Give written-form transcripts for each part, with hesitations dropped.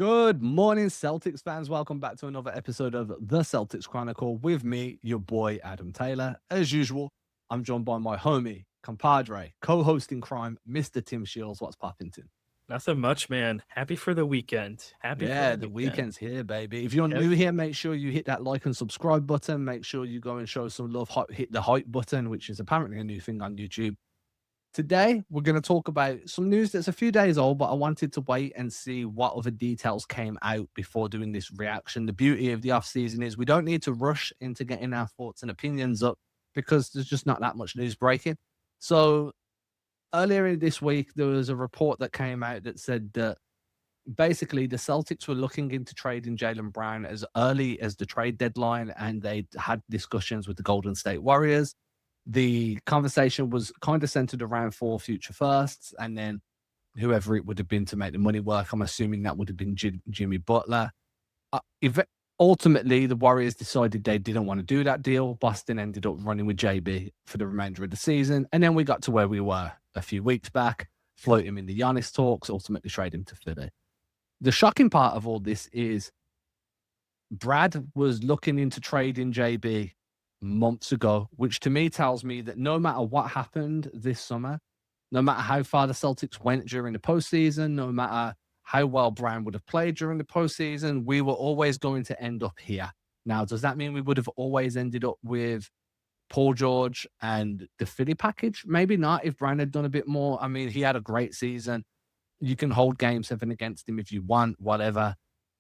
Good morning, Celtics fans. Welcome back to another episode of the Celtics Chronicle with me, your boy, Adam Taylor. As usual, I'm joined by my homie, compadre, co-host in crime, Mr. Tim Shields. What's poppin', Tim? Nothing much, man. Happy for the weekend. Happy for the Yeah, the weekend. weekend's here, baby. If you're Yep. new here, make sure you hit that like and subscribe button. Make sure you go and show some love. Hit the hype button, which is apparently a new thing on YouTube. Today, we're going to talk about some news that's a few days old, but I wanted to wait and see what other details came out before doing this reaction. The beauty of the off season is we don't need to rush into getting our thoughts and opinions up because there's just not that much news breaking. So earlier in this week, there was a report that came out that said that basically the Celtics were looking into trading Jaylen Brown as early as the trade deadline, and they had discussions with the Golden State Warriors. The conversation was kind of centered around 4 future firsts, and then whoever it would have been to make the money work. I'm assuming that would have been Jimmy Butler. If ultimately the Warriors decided they didn't want to do that deal, Boston ended up running with JB for the remainder of the season, and then we got to where we were a few weeks back, float him in the Giannis talks, ultimately trade him to Philly. The shocking part of all this is Brad was looking into trading JB months ago, which to me tells me that no matter what happened this summer, no matter how far the Celtics went during the postseason, no matter how well Brown would have played during the postseason, we were always going to end up here. Now, does that mean we would have always ended up with Paul George and the Philly package? Maybe not if Brown had done a bit more. I mean, he had a great season. You can hold game 7 against him if you want, whatever.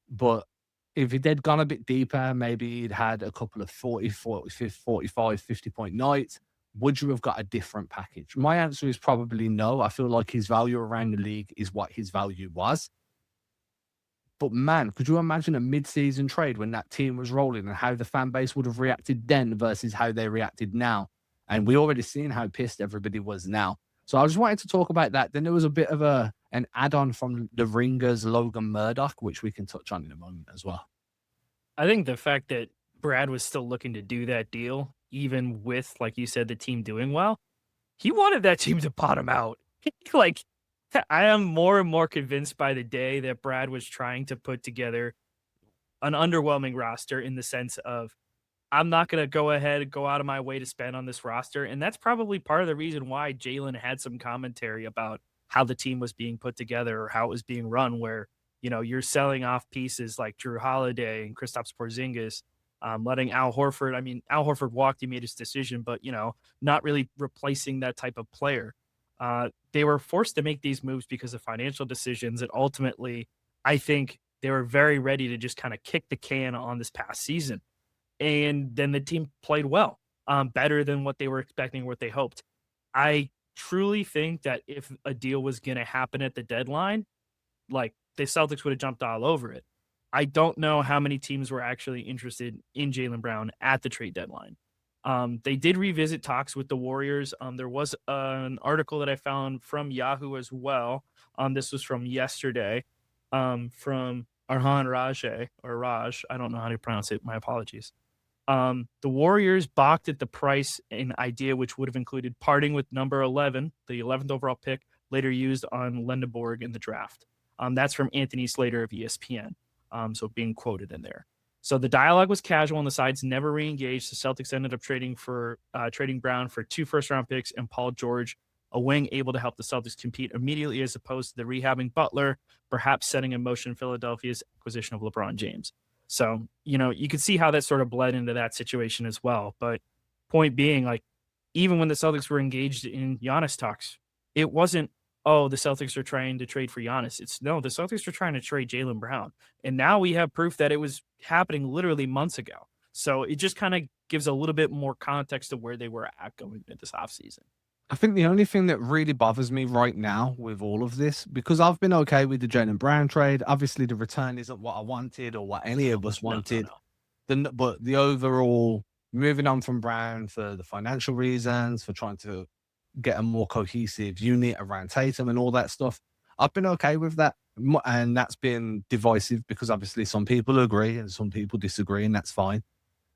But if he'd gone a bit deeper, maybe he'd had a couple of 40, 40, 45, 50-point nights, would you have got a different package? My answer is probably no. I feel like his value around the league is what his value was. But man, could you imagine a mid-season trade when that team was rolling and how the fan base would have reacted then versus how they reacted now? And we already seen how pissed everybody was now. So I just wanted to talk about that. Then there was a bit of an add-on from the Ringers, Logan Murdoch, which we can touch on in a moment as well. I think the fact that Brad was still looking to do that deal, even with, like you said, the team doing well, he wanted that team to bottom out. Like, I am more and more convinced by the day that Brad was trying to put together an underwhelming roster in the sense of, I'm not going to go out of my way to spend on this roster. And that's probably part of the reason why Jaylen had some commentary about how the team was being put together or how it was being run, where, you're selling off pieces like Drew Holiday and Kristaps Porzingis, letting Al Horford. I mean, Al Horford walked, he made his decision, but, not really replacing that type of player. They were forced to make these moves because of financial decisions. And ultimately, I think they were very ready to just kind of kick the can on this past season. And then the team played well, better than what they were expecting, what they hoped. I truly think that if a deal was going to happen at the deadline, like the Celtics would have jumped all over it. I don't know how many teams were actually interested in Jaylen Brown at the trade deadline. They did revisit talks with the Warriors. There was an article that I found from Yahoo as well. This was from yesterday, from Arhan Raj. I don't know how to pronounce it. My apologies. The Warriors balked at the price and idea, which would have included parting with number 11, the 11th overall pick, later used on Lendeborg in the draft. That's from Anthony Slater of ESPN. So being quoted in there. So the dialogue was casual and the sides never re-engaged. The Celtics ended up trading Brown for 2 first-round picks and Paul George, a wing able to help the Celtics compete immediately as opposed to the rehabbing Butler, perhaps setting in motion Philadelphia's acquisition of LeBron James. So, you could see how that sort of bled into that situation as well. But point being, like, even when the Celtics were engaged in Giannis talks, it wasn't, oh, the Celtics are trying to trade for Giannis. It's no, the Celtics are trying to trade Jaylen Brown. And now we have proof that it was happening literally months ago. So it just kind of gives a little bit more context of where they were at going into this offseason. I think the only thing that really bothers me right now with all of this, because I've been okay with the Jaylen Brown trade. Obviously, the return isn't what I wanted or what any of us wanted. No. But the overall moving on from Brown for the financial reasons, for trying to get a more cohesive unit around Tatum and all that stuff, I've been okay with that. And that's been divisive because obviously some people agree and some people disagree, and that's fine.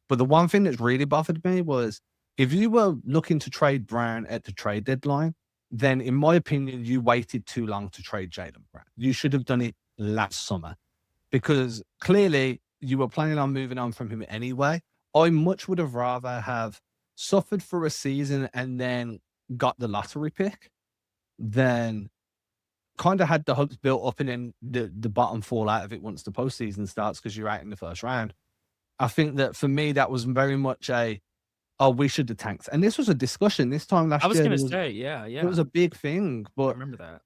But the one thing that's really bothered me was if you were looking to trade Brown at the trade deadline, then in my opinion, you waited too long to trade Jaylen Brown. You should have done it last summer. because clearly you were planning on moving on from him anyway. I much would have rather have suffered for a season and then got the lottery pick than kind of had the hopes built up and then the bottom fall out of it once the postseason starts because you're out in the first round. I think that for me, that was very much oh, we should have tanked. And this was a discussion this time last I was year. gonna say, yeah, It was a big thing, I but remember that.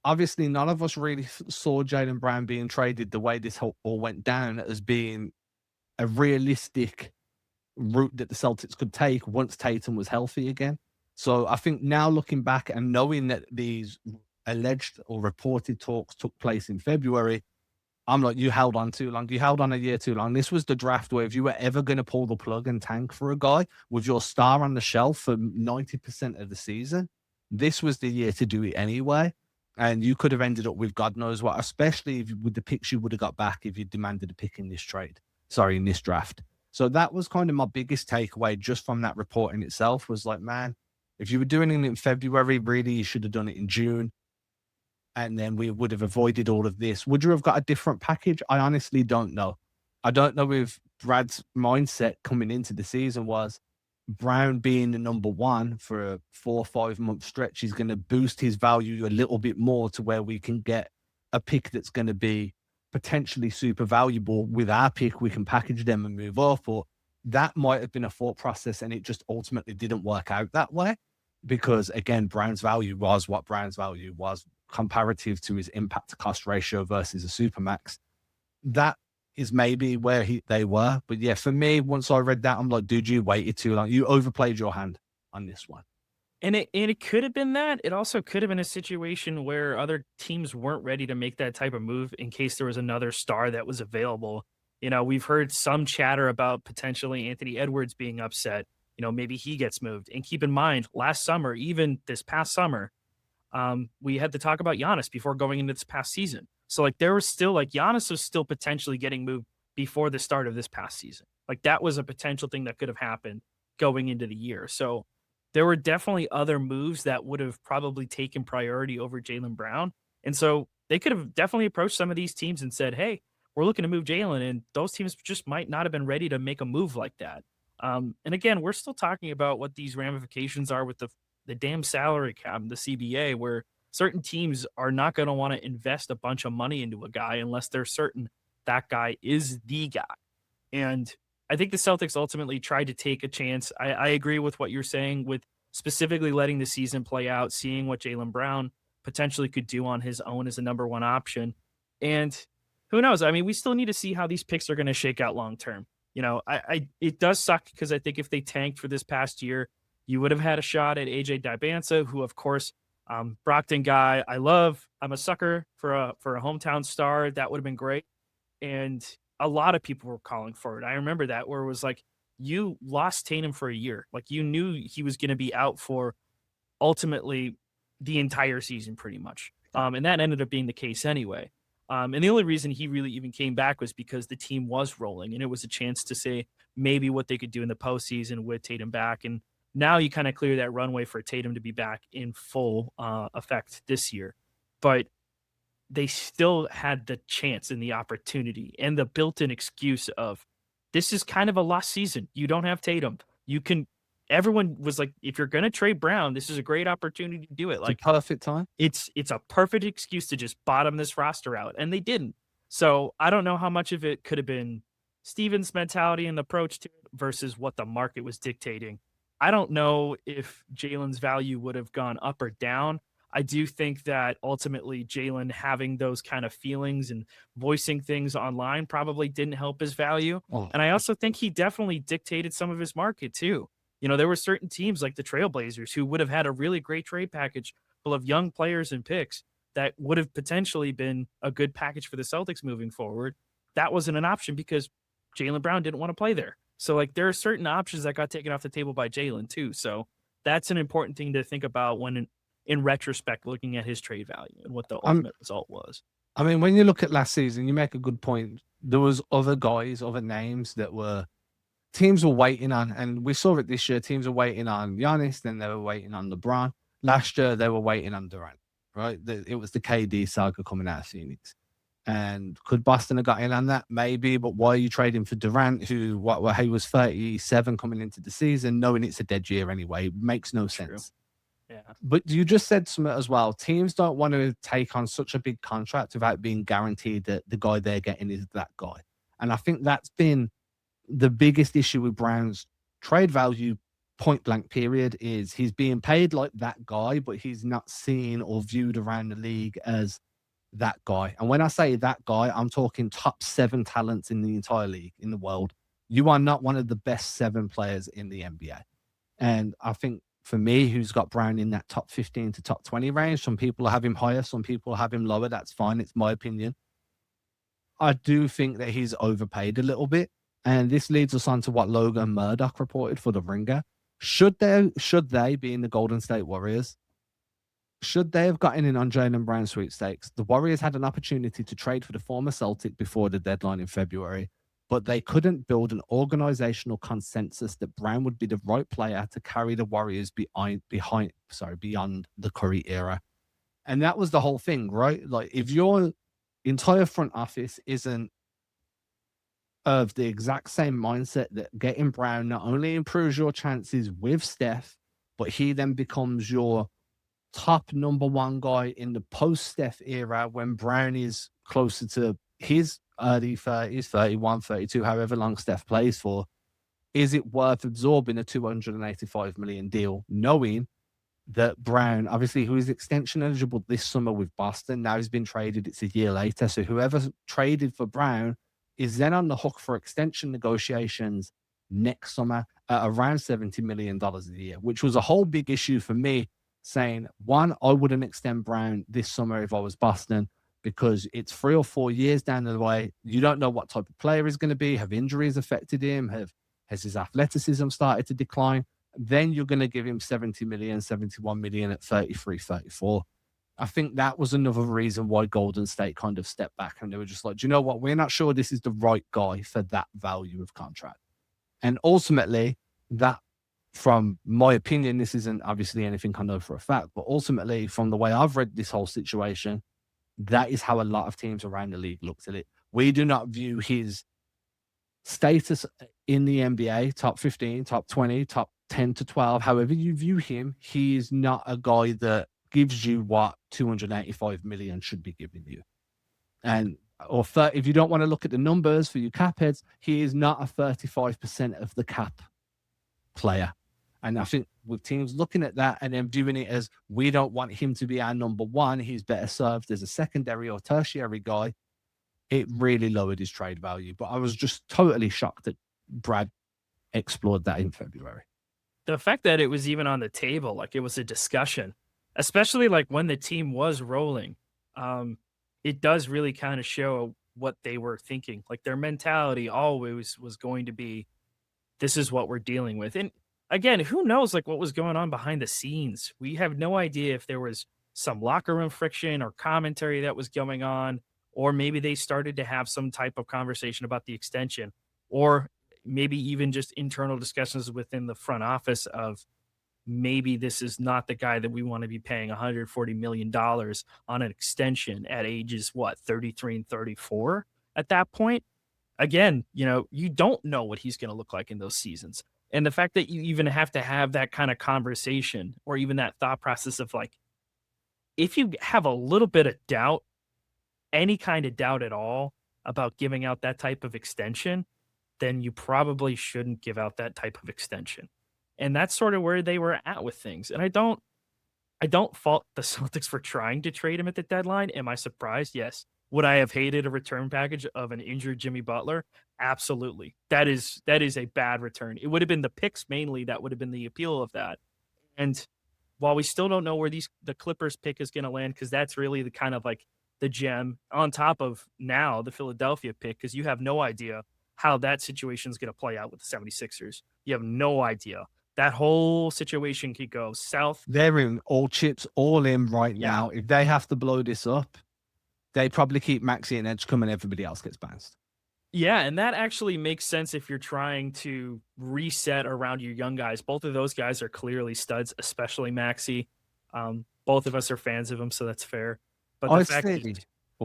obviously none of us really saw Jaylen Brown being traded the way this all went down as being a realistic route that the Celtics could take once Tatum was healthy again. So I think now looking back and knowing that these alleged or reported talks took place in February, I'm like, you held on too long. You held on a year too long. This was the draft where if you were ever going to pull the plug and tank for a guy with your star on the shelf for 90% of the season, this was the year to do it anyway. And you could have ended up with God knows what, especially with the picks you would have got back if you demanded a pick in this in this draft. So that was kind of my biggest takeaway just from that report in itself was like, man, if you were doing it in February, really, you should have done it in June. And then we would have avoided all of this. Would you have got a different package? I honestly don't know. I don't know if Brad's mindset coming into the season was Brown being the number one for a 4 or 5 month stretch is going to boost his value a little bit more to where we can get a pick that's going to be potentially super valuable. With our pick, we can package them and move off. Or that might have been a thought process, and it just ultimately didn't work out that way because, again, Brown's value was what Brown's value was comparative to his impact to cost ratio versus a supermax. That is maybe where they were. But yeah, for me, once I read that, I'm like, dude, you waited too long. You overplayed your hand on this one. And it could have been that. It also could have been a situation where other teams weren't ready to make that type of move in case there was another star that was available. You know, we've heard some chatter about potentially Anthony Edwards being upset. You know, maybe he gets moved. And keep in mind, last summer, even this past summer, we had to talk about Giannis before going into this past season. So like there was still like Giannis was still potentially getting moved before the start of this past season. Like that was a potential thing that could have happened going into the year. So there were definitely other moves that would have probably taken priority over Jaylen Brown. And so they could have definitely approached some of these teams and said, hey, we're looking to move Jaylen. And those teams just might not have been ready to make a move like that. And again, we're still talking about what these ramifications are with the damn salary cap, the CBA, where certain teams are not going to want to invest a bunch of money into a guy unless they're certain that guy is the guy. And I think the Celtics ultimately tried to take a chance. I agree with what you're saying with specifically letting the season play out, seeing what Jaylen Brown potentially could do on his own as a number one option. And who knows? I mean, we still need to see how these picks are going to shake out long term. You know, it does suck because I think if they tanked for this past year, you would have had a shot at AJ Dibansa, who, of course, Brockton guy I love. I'm a sucker for a hometown star. That would have been great. And a lot of people were calling for it. I remember that where it was like, you lost Tatum for a year. Like you knew he was going to be out for ultimately the entire season pretty much. And that ended up being the case anyway. And the only reason he really even came back was because the team was rolling and it was a chance to say maybe what they could do in the postseason with Tatum back. And now you kind of clear that runway for Tatum to be back in full effect this year. But they still had the chance and the opportunity and the built-in excuse of this is kind of a lost season. You don't have Tatum. Everyone was like, if you're going to trade Brown, this is a great opportunity to do it. Like perfect time. It's a perfect excuse to just bottom this roster out. And they didn't. So I don't know how much of it could have been Steven's mentality and approach to it versus what the market was dictating. I don't know if Jaylen's value would have gone up or down. I do think that ultimately Jaylen having those kind of feelings and voicing things online probably didn't help his value. Oh. And I also think he definitely dictated some of his market too. You know, there were certain teams like the Trailblazers who would have had a really great trade package full of young players and picks that would have potentially been a good package for the Celtics moving forward. That wasn't an option because Jaylen Brown didn't want to play there. So like there are certain options that got taken off the table by Jaylen too. So that's an important thing to think about when in retrospect, looking at his trade value and what the ultimate result was. I mean, when you look at last season, you make a good point. There was other guys, other names that teams were waiting on, and we saw it this year. Teams were waiting on Giannis, then they were waiting on LeBron. Last year, they were waiting on Durant, right? It was the KD saga coming out of Phoenix. And could Boston have got in on that? Maybe, but why are you trading for Durant, who he was 37 coming into the season, knowing it's a dead year anyway? It makes no True. sense. Yeah. But you just said something as well. Teams don't want to take on such a big contract without being guaranteed that the guy they're getting is that guy. And I think that's been the biggest issue with Brown's trade value, point blank period, is he's being paid like that guy, but he's not seen or viewed around the league as that guy. And when I say that guy, I'm talking top 7 talents in the entire league, in the world. You are not one of the best 7 players in the NBA. And I think for me, who's got Brown in that top 15 to top 20 range, some people have him higher, some people have him lower. That's fine. It's my opinion. I do think that he's overpaid a little bit. And this leads us on to what Logan Murdoch reported for The Ringer. Should they, being the Golden State Warriors, should they have gotten in on Jaylen Brown sweepstakes? The Warriors had an opportunity to trade for the former Celtic before the deadline in February, but they couldn't build an organizational consensus that Brown would be the right player to carry the Warriors beyond the Curry era. And that was the whole thing, right? Like, if your entire front office isn't of the exact same mindset that getting Brown not only improves your chances with Steph, but he then becomes your top number 1 guy in the post-Steph era when Brown is closer to his early 30s, 31, 32, however long Steph plays for, is it worth absorbing a $285 million deal, knowing that Brown, obviously, who is extension eligible this summer with Boston, now he's been traded, it's a year later, so whoever traded for Brown is then on the hook for extension negotiations next summer at around $70 million a year, which was a whole big issue for me, saying, one, I wouldn't extend Brown this summer if I was Boston, because it's 3 or 4 years down the way. You don't know what type of player he's going to be. Have injuries affected him? Has his athleticism started to decline? Then you're going to give him 70 million, 71 million at 33, 34. I think that was another reason why Golden State kind of stepped back, and they were just like, do you know what? We're not sure this is the right guy for that value of contract. And ultimately, that, from my opinion, this isn't obviously anything I know for a fact, but ultimately, from the way I've read this whole situation, that is how a lot of teams around the league looked at it. We do not view his status in the NBA, top 15, top 20, top 10 to 12, however you view him, he is not a guy that gives you what 285 million should be giving you. And if you don't want to look at the numbers for you cap heads, he is not a 35% of the cap player. And I think with teams looking at that and then viewing it as, we don't want him to be our number 1, he's better served as a secondary or tertiary guy, it really lowered his trade value. But I was just totally shocked that Brad explored that in February. The fact that it was even on the table, like it was a discussion, especially like when the team was rolling, it does really kind of show what they were thinking. Like their mentality always was going to be, this is what we're dealing with. And again, who knows like what was going on behind the scenes? We have no idea if there was some locker room friction or commentary that was going on, or maybe they started to have some type of conversation about the extension, or maybe even just internal discussions within the front office of, maybe this is not the guy that we want to be paying $140 million on an extension at ages, 33 and 34 at that point. Again, you don't know what he's going to look like in those seasons. And the fact that you even have to have that kind of conversation, or even that thought process of like, if you have a little bit of doubt, any kind of doubt at all about giving out that type of extension, then you probably shouldn't give out that type of extension. And that's sort of where they were at with things. And I don't fault the Celtics for trying to trade him at the deadline. Am I surprised? Yes. Would I have hated a return package of an injured Jimmy Butler? Absolutely. That is a bad return. It would have been the picks mainly that would have been the appeal of that. And while we still don't know where the Clippers pick is going to land, because that's really the kind of like the gem on top of now the Philadelphia pick, because you have no idea how that situation is going to play out with the 76ers. You have no idea. That whole situation could go south. They're in all chips, all in right now. If they have to blow this up, they probably keep Maxey and Edgecombe and everybody else gets bounced. Yeah, and that actually makes sense if you're trying to reset around your young guys. Both of those guys are clearly studs, especially Maxey. Both of us are fans of him, so that's fair. But the fact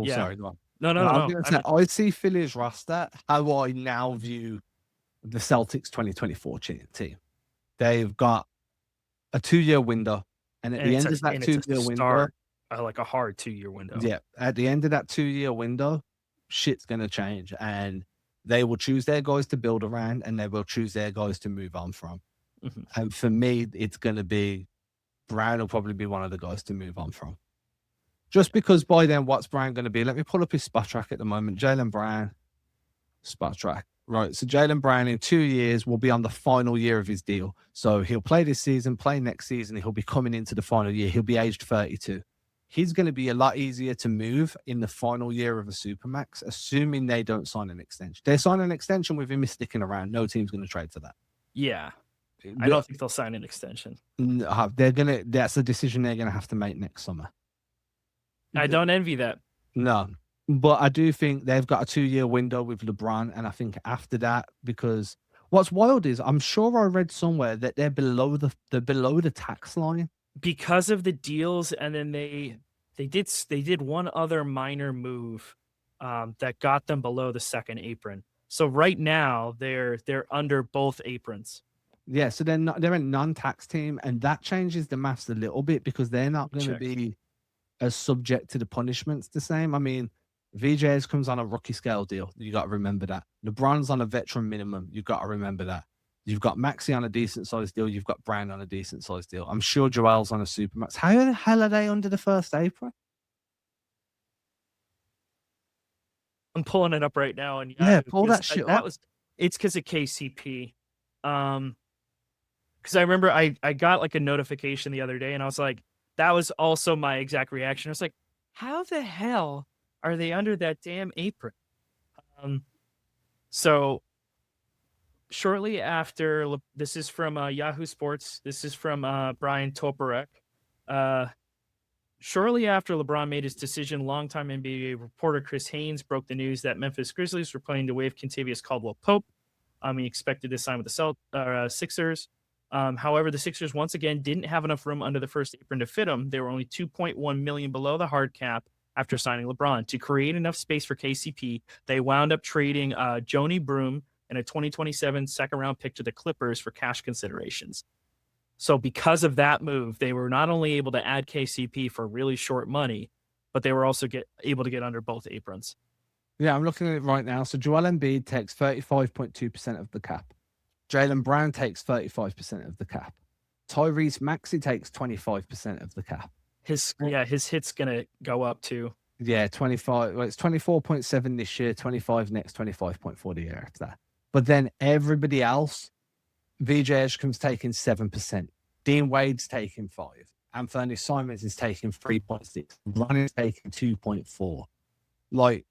sorry, go on. No, I'm no. gonna say I see Philly's roster how I now view the Celtics 2024 team. They've got a 2-year window, and at And the it's end of that a 2-year window, start, like a hard 2-year window. yeah, at the end of that 2-year window, shit's gonna change, and they will choose their guys to build around, and they will choose their guys to move on from. Mhm. And for me, it's gonna be Brown will probably be one of the guys to move on from. Just because by then, what's Brown gonna be? Let me pull up his spot track at the moment. Jaylen Brown, spot track. Right. So Jaylen Brown in 2 years will be on the final year of his deal. So he'll play this season, play next season. He'll be coming into the final year. He'll be aged 32. He's going to be a lot easier to move in the final year of a Supermax, assuming they don't sign an extension. They sign an extension with him sticking around. No team's going to trade for that. Yeah. I don't think they'll sign an extension. That's a decision they're going to have to make next summer. I don't envy that. No. But I do think they've got a 2-year window with LeBron, and I think after that, because what's wild is I'm sure I read somewhere that they're below the tax line because of the deals, and then they did one other minor move that got them below the second apron. So right now they're under both aprons. Yeah, so they're a non-tax team, and that changes the maths a little bit because they're not going to be as subject to the punishments the same. I mean, VJ's comes on a rookie scale deal. You got to remember that. LeBron's on a veteran minimum. You got to remember that. You've got Maxey on a decent sized deal. You've got Brown on a decent sized deal. I'm sure Joel's on a supermax. How the hell are they under the first apron? I'm pulling it up right now, and yeah, pull that shit up. It's because of KCP. Because I remember I got like a notification the other day, and I was like, that was also my exact reaction. I was like, how the hell are they under that damn apron? So shortly after, this is from Yahoo Sports. This is from Brian Toporek. Shortly after LeBron made his decision, longtime NBA reporter Chris Haynes broke the news that Memphis Grizzlies were planning to waive Kentavious Caldwell-Pope. He expected to sign with the Sixers. However, the Sixers once again didn't have enough room under the first apron to fit him. They were only $2.1 million below the hard cap after signing LeBron. To create enough space for KCP, they wound up trading Joni Broom and a 2027 second-round pick to the Clippers for cash considerations. So because of that move, they were not only able to add KCP for really short money, but they were also able to get under both aprons. Yeah, I'm looking at it right now. So Joel Embiid takes 35.2% of the cap. Jaylen Brown takes 35% of the cap. Tyrese Maxey takes 25% of the cap. His hit's gonna go up too. Yeah, 25. Well, it's 24.7 this year, 25 next, 25.4 the year after that. But then everybody else, VJ Edgecombe's taking 7%. Dean Wade's taking 5%. Anthony Simons is taking 3.6%. Ron is taking 2.4%. Like,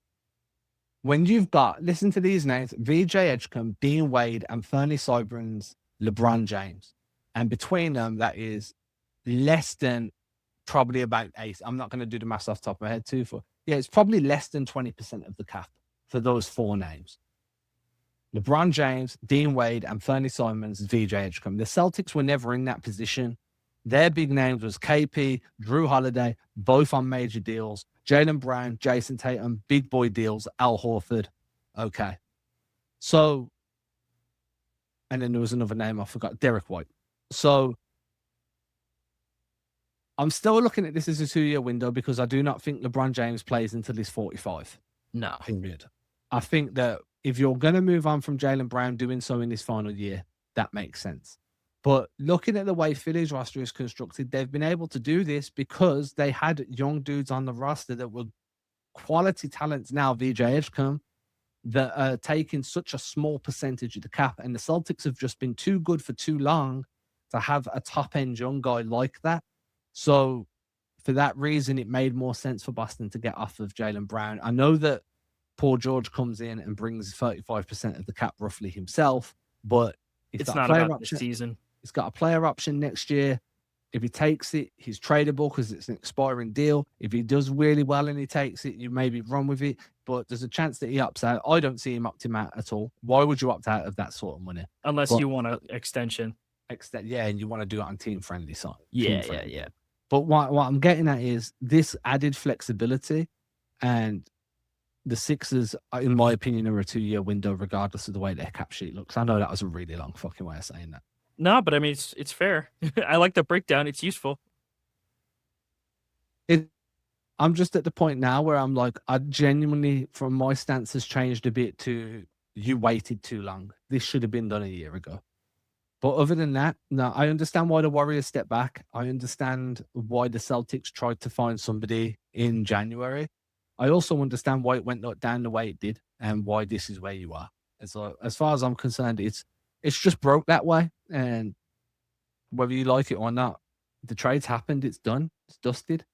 when you've got, listen to these names, VJ Edgecombe, Dean Wade, Anthony Simons, LeBron James. And between them, that is less than probably about 8. I'm not going to do the math off the top of my head too. Yeah, it's probably less than 20% of the cap for those 4 names. LeBron James, Dean Wade, Anthony Simons, VJ Edgecombe. The Celtics were never in that position. Their big names was KP, Drew Holiday, both on major deals. Jaylen Brown, Jason Tatum, big boy deals, Al Horford. Okay. So, and then there was another name I forgot, Derek White. So, I'm still looking at this as a 2-year window because I do not think LeBron James plays until he's 45. No. Period. I think that if you're going to move on from Jaylen Brown doing so in this final year, that makes sense. But looking at the way Philly's roster is constructed, they've been able to do this because they had young dudes on the roster that were quality talents now, VJ Edgecombe, that are taking such a small percentage of the cap. And the Celtics have just been too good for too long to have a top-end young guy like that. So for that reason, it made more sense for Boston to get off of Jaylen Brown. I know that Paul George comes in and brings 35% of the cap roughly himself, but it's not about this season. He's got a player option next year. If he takes it, he's tradable because it's an expiring deal. If he does really well and he takes it, you maybe run with it. But there's a chance that he opts out. I don't see him opting out at all. Why would you opt out of that sort of money? Unless you want an extension. Yeah, and you want to do it on team-friendly side. Yeah. But what I'm getting at is this added flexibility, and the Sixers, in my opinion, are a 2-year window, regardless of the way their cap sheet looks. I know that was a really long fucking way of saying that. No, but I mean it's fair. I like the breakdown. It's useful. I'm just at the point now where I'm like, I genuinely, from my stance, has changed a bit to you waited too long. This should have been done a year ago. But other than that, no, I understand why the Warriors stepped back. I understand why the Celtics tried to find somebody in January. I also understand why it went down the way it did and why this is where you are. As far as I'm concerned, it's just broke that way. And whether you like it or not, the trade's happened. It's done. It's dusted.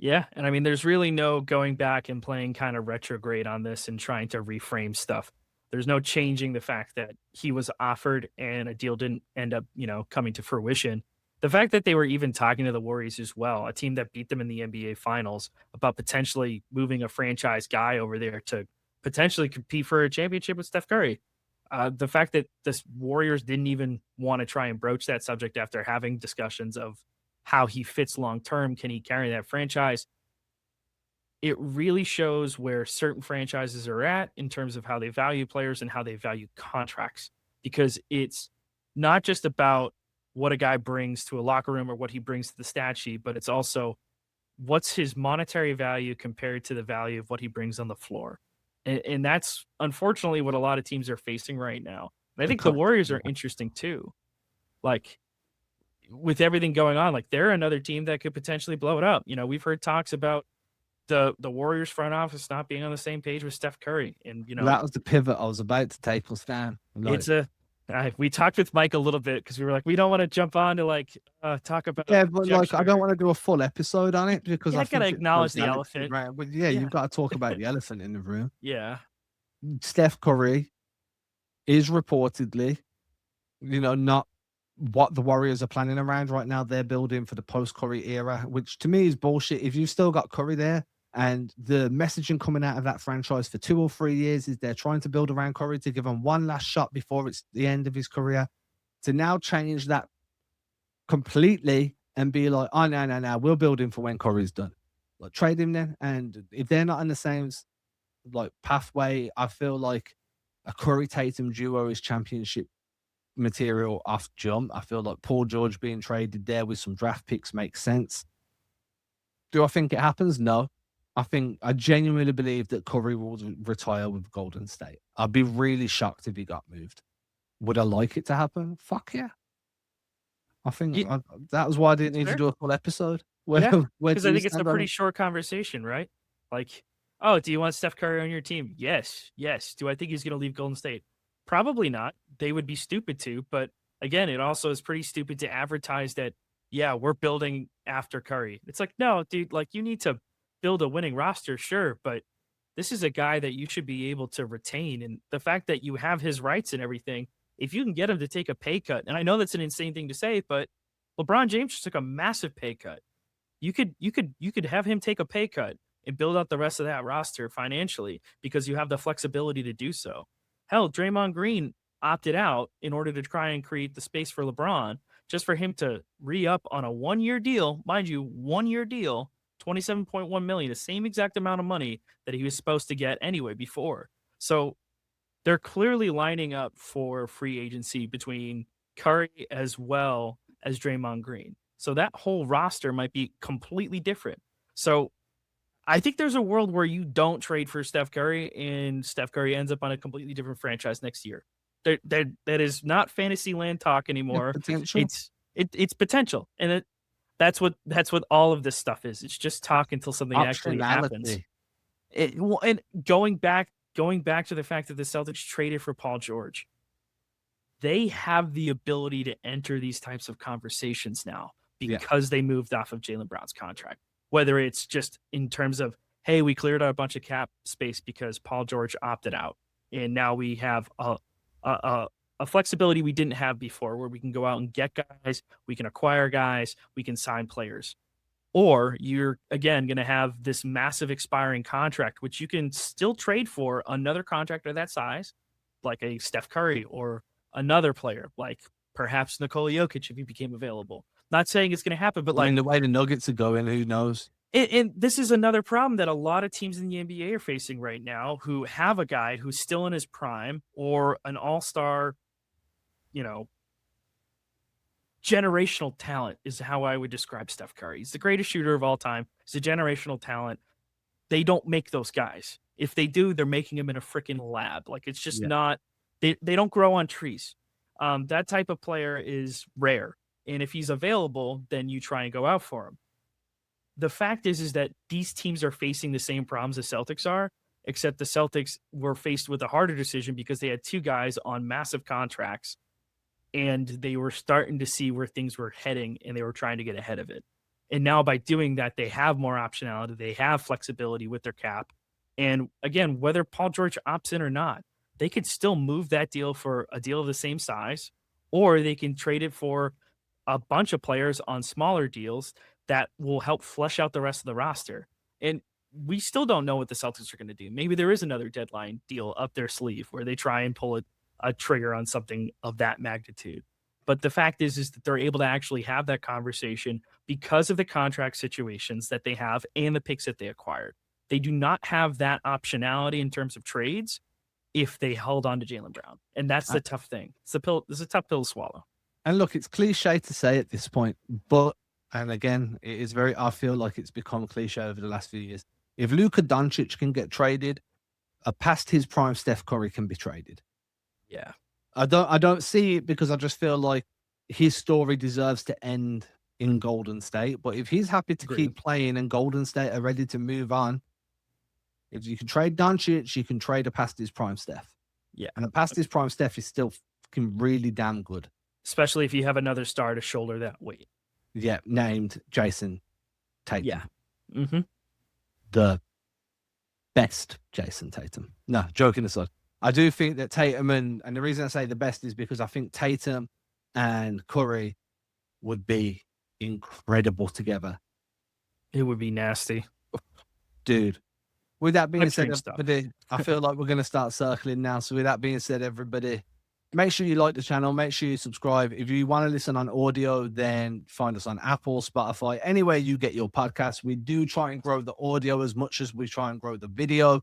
Yeah, and I mean, there's really no going back and playing kind of retrograde on this and trying to reframe stuff. There's no changing the fact that he was offered and a deal didn't end up, coming to fruition. The fact that they were even talking to the Warriors as well, a team that beat them in the NBA Finals, about potentially moving a franchise guy over there to potentially compete for a championship with Steph Curry. The fact that the Warriors didn't even want to try and broach that subject after having discussions of how he fits long term. Can he carry that franchise? It really shows where certain franchises are at in terms of how they value players and how they value contracts, because it's not just about what a guy brings to a locker room or what he brings to the stat sheet, but it's also what's his monetary value compared to the value of what he brings on the floor. And that's unfortunately what a lot of teams are facing right now. And I think the Warriors are interesting too. Like, with everything going on, like they're another team that could potentially blow it up. We've heard talks about the Warriors front office not being on the same page with Steph Curry. And, that was the pivot I was about to take us down. Like, we talked with Mike a little bit because we were like, we don't want to jump on to talk about. Yeah, but I don't want to do a full episode on it because I gotta acknowledge the elephant. Right. But yeah, you've got to talk about the elephant in the room. Yeah. Steph Curry is reportedly, not what the Warriors are planning around right now. They're building for the post-Curry era, which to me is bullshit. If you've still got Curry there and the messaging coming out of that franchise for 2 or 3 years is they're trying to build around Curry to give him one last shot before it's the end of his career, to now change that completely and be like, oh, no, we'll build him for when Curry's done. Like, trade him then. And if they're not in the same pathway, I feel like a Curry Tatum duo is championship material off jump. I feel like Paul George being traded there with some draft picks makes sense. Do I think it happens? No. I genuinely believe that Curry will retire with Golden State. I'd be really shocked if he got moved. Would I like it to happen? Fuck yeah. I think that was why I didn't need to do a full episode. Because I think it's a pretty short conversation, right? Like, oh, do you want Steph Curry on your team? Yes. Do I think he's going to leave Golden State? Probably not. They would be stupid to, but again, it also is pretty stupid to advertise that, yeah, we're building after Curry. It's like, no, dude, like you need to build a winning roster, sure, but this is a guy that you should be able to retain. And the fact that you have his rights and everything, if you can get him to take a pay cut, and I know that's an insane thing to say, but LeBron James just took a massive pay cut. You could have him take a pay cut and build out the rest of that roster financially because you have the flexibility to do so. Hell, Draymond Green opted out in order to try and create the space for LeBron, just for him to re-up on a 1-year deal, mind you, 1-year deal, $27.1 million, the same exact amount of money that he was supposed to get anyway before. So they're clearly lining up for free agency between Curry as well as Draymond Green. So that whole roster might be completely different. So I think there's a world where you don't trade for Steph Curry and Steph Curry ends up on a completely different franchise next year. That is not fantasy land talk anymore. It's potential. And that's what all of this stuff is. It's just talk until something actually happens. And going back to the fact that the Celtics traded for Paul George, they have the ability to enter these types of conversations now because they moved off of Jaylen Brown's contract. Whether it's just in terms of, hey, we cleared out a bunch of cap space because Paul George opted out, and now we have a flexibility we didn't have before, where we can go out and get guys, we can acquire guys, we can sign players. Or you're, again, going to have this massive expiring contract, which you can still trade for another contract of that size, like a Steph Curry or another player, like perhaps Nikola Jokic if he became available. Not saying it's going to happen, but the way the Nuggets are going, who knows? And this is another problem that a lot of teams in the NBA are facing right now, who have a guy who's still in his prime or an all-star, you know, generational talent is how I would describe Steph Curry. He's the greatest shooter of all time. He's a generational talent. They don't make those guys. If they do, they're making them in a freaking lab. Like, it's just Yeah. not, they don't grow on trees. That type of player is rare. And if he's available, then you try and go out for him. The fact is that these teams are facing the same problems the Celtics are, except the Celtics were faced with a harder decision because they had two guys on massive contracts and they were starting to see where things were heading and they were trying to get ahead of it. And now by doing that, they have more optionality. They have flexibility with their cap. And again, whether Paul George opts in or not, they could still move that deal for a deal of the same size, or they can trade it for a bunch of players on smaller deals that will help flesh out the rest of the roster. And we still don't know what the Celtics are going to do. Maybe there is another deadline deal up their sleeve where they try and pull a trigger on something of that magnitude. But the fact is that they're able to actually have that conversation because of the contract situations that they have and the picks that they acquired. They do not have that optionality in terms of trades if they held on to Jaylen Brown. And that's the tough thing. It's a tough pill to swallow. And look, it's cliche to say at this point, but, and again, it is I feel like it's become cliche over the last few years. If Luka Doncic can get traded, past his prime Steph Curry can be traded. Yeah. I don't see it because I just feel like his story deserves to end in Golden State. But if he's happy to keep playing and Golden State are ready to move on, if you can trade Doncic, you can trade a past his prime Steph. Yeah. And a past his prime Steph is still fucking really damn good. Especially if you have another star to shoulder that weight. Yeah, named Jason Tatum. Yeah. Mm-hmm. The best Jason Tatum. No, joking aside. I do think that Tatum and the reason I say the best is because I think Tatum and Curry would be incredible together. It would be nasty. Dude. With that being said, stuff. everybody, I feel like we're going to start circling now. So with that being said, everybody, make sure you like the channel. Make sure you subscribe. If you want to listen on audio, then find us on Apple, Spotify, anywhere you get your podcasts. We do try and grow the audio as much as we try and grow the video.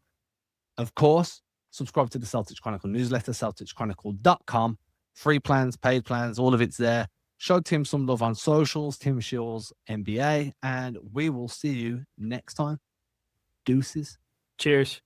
Of course, subscribe to the Celtics Chronicle newsletter, CelticsChronicle.com. Free plans, paid plans, all of it's there. Show Tim some love on socials, Tim Shields NBA, and we will see you next time. Deuces. Cheers.